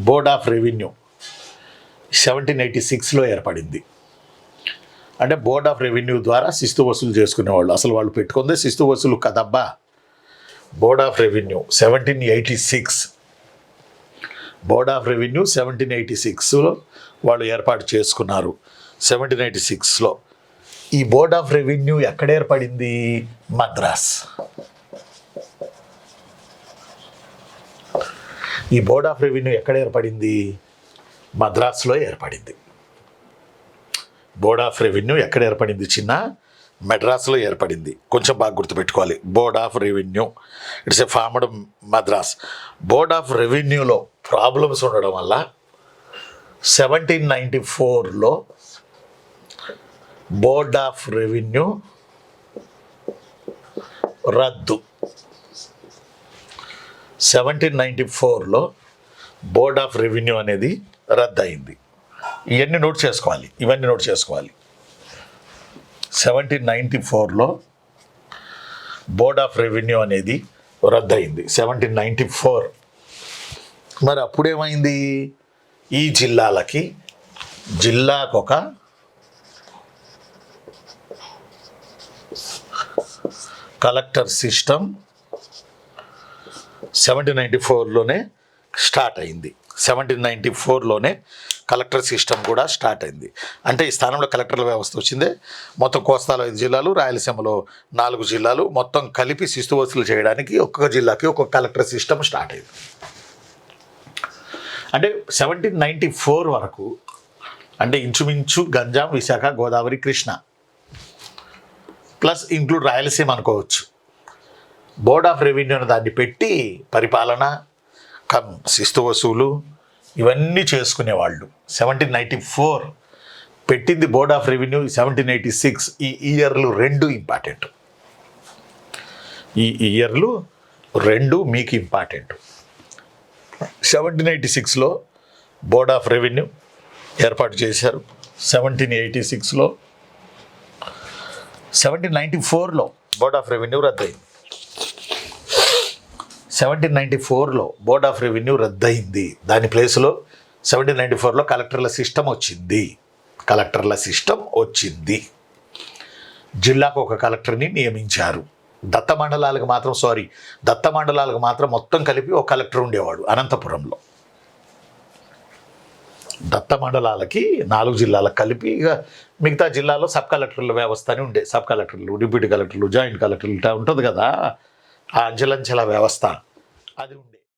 Board of revenue 1786లో ఏర్పడింది. అంటే board of revenue ద్వారా శిస్తు వసూలు చేసుకునేవాళ్ళు. అసలు వాళ్ళు పెట్టుకుందే శిస్తు వసూలు కదబ్బా. Board of revenue 1786, board of revenue 1786లో వాళ్ళు ఏర్పాటు చేసుకున్నారు. 1786లో ఈ బోర్డ్ ఆఫ్ రెవెన్యూ ఎక్కడ ఏర్పడింది? మద్రాస్. ఈ బోర్డ్ ఆఫ్ రెవెన్యూ ఎక్కడ ఏర్పడింది? మద్రాసులో ఏర్పడింది. బోర్డ్ ఆఫ్ రెవెన్యూ ఎక్కడ ఏర్పడింది చిన్న? మెడ్రాస్లో ఏర్పడింది. కొంచెం బాగా గుర్తుపెట్టుకోవాలి. Board of revenue it's a formed Madras. Board of రెవెన్యూలో ప్రాబ్లమ్స్ ఉండడం వల్ల 1794లో బోర్డ్ ఆఫ్ రెవెన్యూ రద్దు. 1794లో బోర్డ్ ఆఫ్ రెవెన్యూ అనేది రద్దయింది. ఇవన్నీ నోట్ చేసుకోవాలి. 1794లో బోర్డ్ ఆఫ్ రెవెన్యూ అనేది రద్దయింది. 1794. మరి అప్పుడేమైంది? ఈ జిల్లాకొక కలెక్టర్ సిస్టమ్ 1794లోనే స్టార్ట్ అయింది. 1794లోనే కలెక్టర్ సిస్టమ్ కూడా స్టార్ట్ అయింది. అంటే ఈ స్థానంలో కలెక్టర్ల వ్యవస్థ వచ్చిందే. మొత్తం కోస్తాలో 5 జిల్లాలు, రాయలసీమలో 4 జిల్లాలు మొత్తం కలిపి శిస్తు వసూలు చేయడానికి ఒక్కొక్క జిల్లాకి ఒక్కొక్క కలెక్టర్ సిస్టమ్ స్టార్ట్ అయింది. అంటే 1794 వరకు అంటే ఇంచుమించు గంజాం, విశాఖ, గోదావరి, కృష్ణ ప్లస్ ఇంక్లూడ్ రాయలసీమ అనుకోవచ్చు. బోర్డ్ ఆఫ్ రెవెన్యూ అని దాన్ని పెట్టి పరిపాలన శిస్తు వసూలు ఇవన్నీ చేసుకునేవాళ్ళు. 1794 పెట్టింది బోర్డ్ ఆఫ్ రెవెన్యూ. 1786 ఈ ఇయర్లు 2 ఇంపార్టెంట్. ఈ ఇయర్లు 2 మీకు ఇంపార్టెంట్. 1786లో బోర్డ్ ఆఫ్ రెవెన్యూ ఏర్పాటు చేశారు. 1786లో 1794లో బోర్డ్ ఆఫ్ రెవెన్యూ రద్దయింది. 1794లో బోర్డ్ ఆఫ్ రెవెన్యూ రద్దయింది. దాని ప్లేస్లో 1794లో కలెక్టర్ల సిస్టమ్ వచ్చింది. జిల్లాకు ఒక కలెక్టర్ని నియమించారు. దత్త మండలాలకు మాత్రం మొత్తం కలిపి ఒక కలెక్టర్ ఉండేవాడు అనంతపురంలో. దత్త మండలాలకి 4 జిల్లాలకు కలిపి ఇక మిగతా జిల్లాలో సబ్ కలెక్టర్ల వ్యవస్థ అని ఉండే. సబ్ కలెక్టర్లు, డిప్యూటీ కలెక్టర్లు, జాయింట్ కలెక్టర్లు ఇట్లా ఉంటుంది కదా. ఆ అంచెలంచెల వ్యవస్థ అది ఉండే.